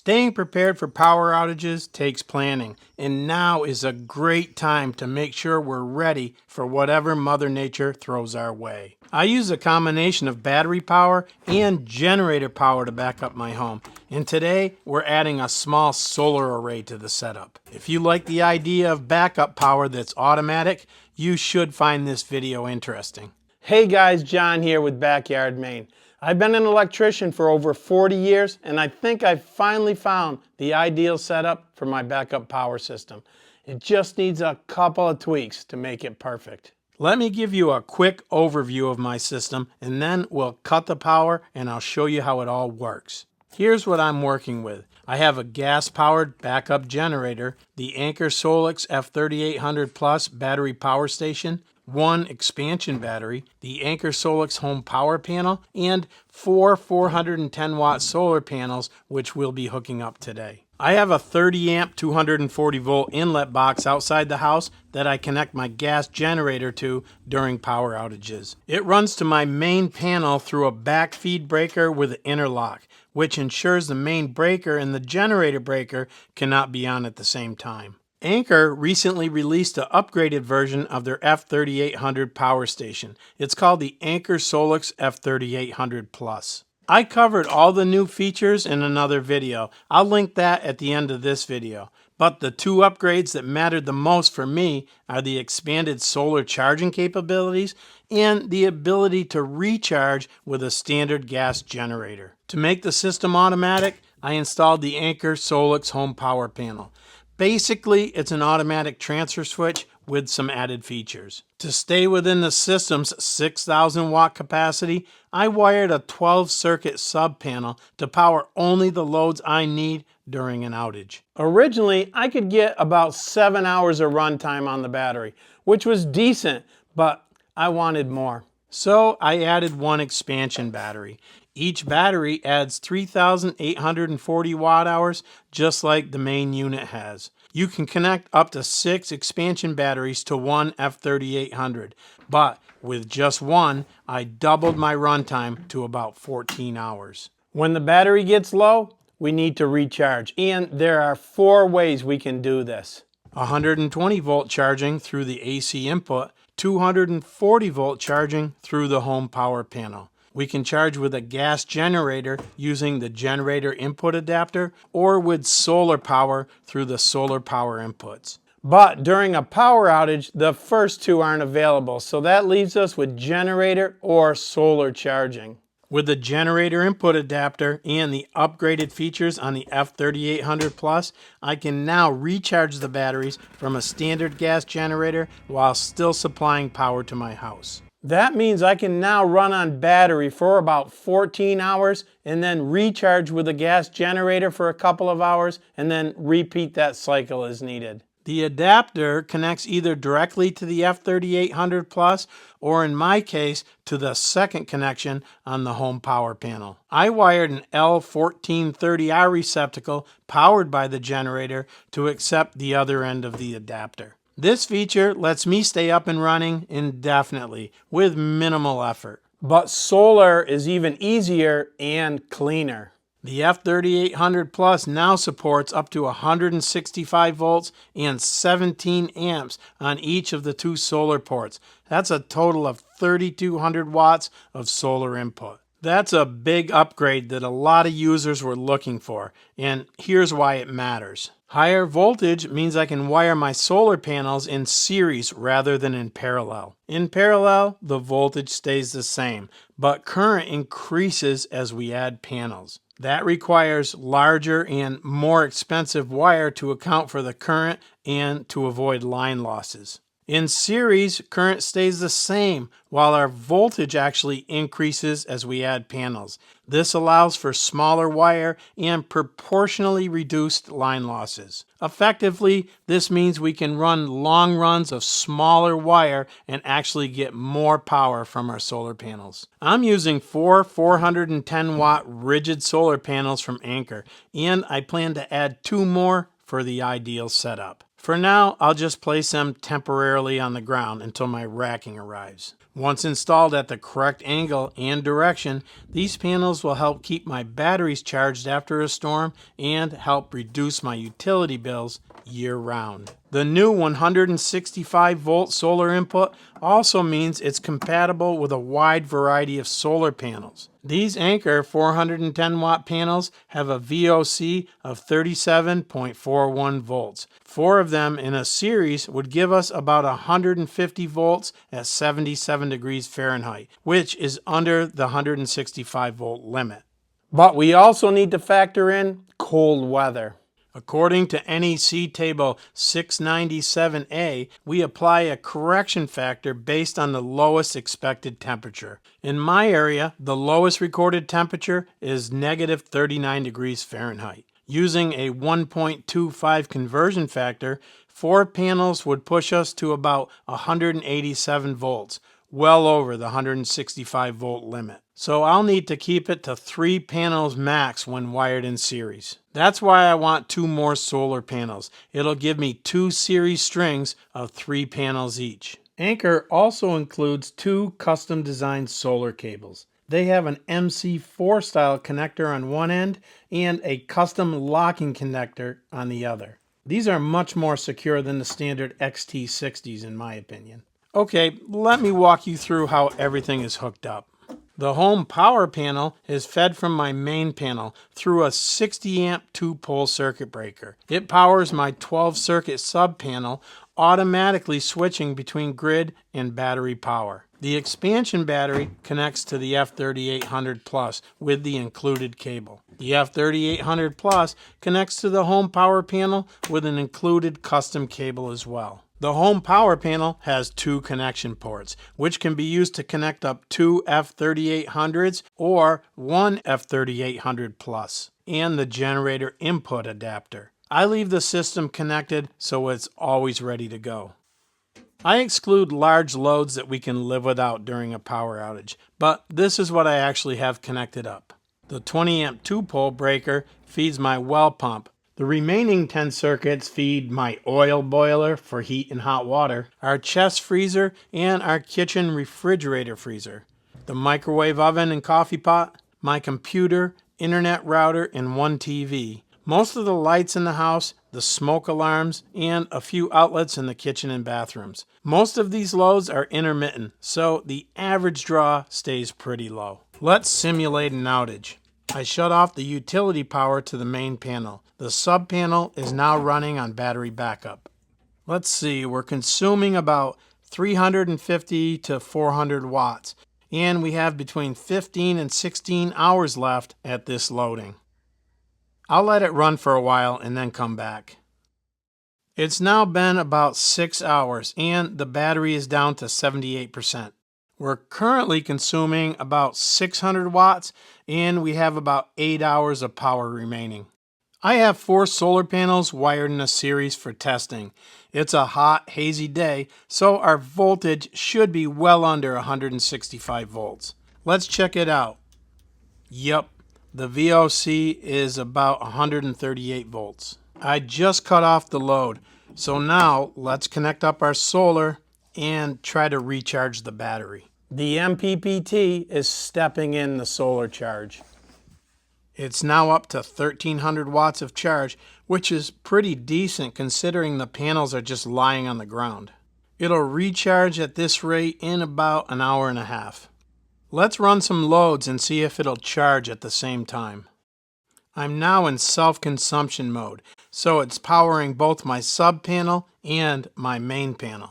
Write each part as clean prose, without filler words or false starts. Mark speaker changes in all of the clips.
Speaker 1: Staying prepared for power outages takes planning, and now is a great time to make sure we're ready for whatever Mother Nature throws our way. I use a combination of battery power and generator power to back up my home, and today we're adding a small solar array to the setup. If you like the idea of backup power that's automatic, you should find this video interesting. Hey guys, John here with Backyard Maine. I've been an electrician for over 40 years, and I think I've finally found the ideal setup for my backup power system. It just needs a couple of tweaks to make it perfect. Let me give you a quick overview of my system, and then we'll cut the power and I'll show you how it all works. Here's what I'm working with. I have a gas-powered backup generator, the Anker SOLIX F3800 Plus battery power station, one expansion battery, the Anker SOLIX home power panel, and four 410-watt solar panels, which we'll be hooking up today. I have a 30-amp 240-volt inlet box outside the house that I connect my gas generator to during power outages. It runs to my main panel through a backfeed breaker with an interlock, which ensures the main breaker and the generator breaker cannot be on at the same time. Anker recently released an upgraded version of their F3800 power station. It's called the Anker SOLIX F3800 Plus. I covered all the new features in another video. I'll link that at the end of this video. But the two upgrades that mattered the most for me are the expanded solar charging capabilities and the ability to recharge with a standard gas generator. To make the system automatic, I installed the Anker SOLIX home power panel. Basically, it's an automatic transfer switch with some added features. To stay within the system's 6,000 watt capacity, I wired a 12-circuit sub-panel to power only the loads I need during an outage. Originally, I could get about 7 hours of runtime on the battery, which was decent, but I wanted more. So I added one expansion battery. Each battery adds 3,840 watt hours, just like the main unit has. You can connect up to 6 expansion batteries to one F3800, but with just one, I doubled my runtime to about 14 hours. When the battery gets low, we need to recharge, and there are 4 ways we can do this. 120 volt charging through the AC input, 240 volt charging through the home power panel. We can charge with a gas generator using the generator input adapter or with solar power through the solar power inputs. But during a power outage, the first two aren't available, so that leaves us with generator or solar charging. With the generator input adapter and the upgraded features on the F3800 Plus, I can now recharge the batteries from a standard gas generator while still supplying power to my house. That means I can now run on battery for about 14 hours and then recharge with a gas generator for a couple of hours and then repeat that cycle as needed. The adapter connects either directly to the F3800 Plus or in my case to the second connection on the home power panel. I wired an L1430R receptacle powered by the generator to accept the other end of the adapter. This feature lets me stay up and running indefinitely with minimal effort. But solar is even easier and cleaner. The F3800 Plus now supports up to 165 volts and 17 amps on each of the 2 solar ports. That's a total of 3,200 watts of solar input. That's a big upgrade that a lot of users were looking for, and here's why it matters. Higher voltage means I can wire my solar panels in series rather than in parallel. In parallel, the voltage stays the same, but current increases as we add panels. That requires larger and more expensive wire to account for the current and to avoid line losses. In series, current stays the same, while our voltage actually increases as we add panels. This allows for smaller wire and proportionally reduced line losses. Effectively, this means we can run long runs of smaller wire and actually get more power from our solar panels. I'm using 4 410-watt rigid solar panels from Anker, and I plan to add 2 more for the ideal setup. For now, I'll just place them temporarily on the ground until my racking arrives. Once installed at the correct angle and direction, these panels will help keep my batteries charged after a storm and help reduce my utility bills year-round. The new 165-volt solar input also means it's compatible with a wide variety of solar panels. These Anker 410-watt panels have a VOC of 37.41 volts. 4 of them in a series would give us about 150 volts at 77 degrees Fahrenheit, which is under the 165-volt limit. But we also need to factor in cold weather. According to NEC Table 697A, we apply a correction factor based on the lowest expected temperature. In my area, the lowest recorded temperature is negative 39 degrees Fahrenheit. Using a 1.25 conversion factor, 4 panels would push us to about 187 volts, well over the 165-volt limit. So I'll need to keep it to 3 panels max when wired in series. That's why I want 2 more solar panels. It'll give me 2 series strings of 3 panels each. Anker also includes 2 custom designed solar cables. They have an MC4 style connector on one end and a custom locking connector on the other. These are much more secure than the standard XT60s in my opinion. Okay, let me walk you through how everything is hooked up. The home power panel is fed from my main panel through a 60 amp 2-pole circuit breaker. It powers my 12 circuit sub panel, automatically switching between grid and battery power. The expansion battery connects to the F3800 Plus with the included cable. The F3800 Plus connects to the home power panel with an included custom cable as well. The home power panel has 2 connection ports, which can be used to connect up 2 F3800s or 1 F3800 Plus, and the generator input adapter. I leave the system connected so it's always ready to go. I exclude large loads that we can live without during a power outage, but this is what I actually have connected up. The 20 amp 2-pole breaker feeds my well pump. The remaining 10 circuits feed my oil boiler for heat and hot water, our chest freezer, and our kitchen refrigerator freezer, the microwave oven and coffee pot, my computer, internet router, and 1 TV. Most of the lights in the house, the smoke alarms, and a few outlets in the kitchen and bathrooms. Most of these loads are intermittent, so the average draw stays pretty low. Let's simulate an outage. I shut off the utility power to the main panel. The sub panel is now running on battery backup. Let's see, we're consuming about 350 to 400 watts, and we have between 15 and 16 hours left at this loading. I'll let it run for a while and then come back. It's now been about 6 hours and the battery is down to 78%. We're currently consuming about 600 watts and we have about 8 hours of power remaining. I have 4 solar panels wired in a series for testing. It's a hot, hazy day, so our voltage should be well under 165 volts. Let's check it out. Yep, the VOC is about 138 volts. I just cut off the load, so now let's connect up our solar and try to recharge the battery. The MPPT is stepping in the solar charge. It's now up to 1300 watts of charge, which is pretty decent considering the panels are just lying on the ground. It'll recharge at this rate in about an hour and a half. Let's run some loads and see if it'll charge at the same time. I'm now in self-consumption mode, so it's powering both my sub panel and my main panel.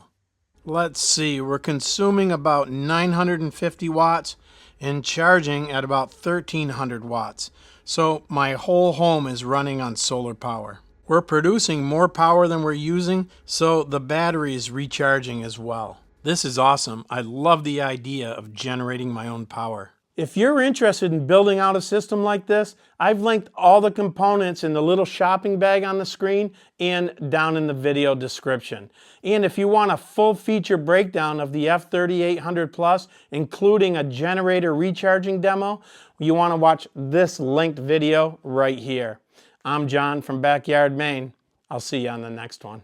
Speaker 1: Let's see, we're consuming about 950 watts and charging at about 1300 watts. So my whole home is running on solar power. We're producing more power than we're using, so the battery is recharging as well. This is awesome. I love the idea of generating my own power. If you're interested in building out a system like this, I've linked all the components in the little shopping bag on the screen and down in the video description. And if you want a full feature breakdown of the F3800 Plus, including a generator recharging demo, you want to watch this linked video right here. I'm John from Backyard, Maine. I'll see you on the next one.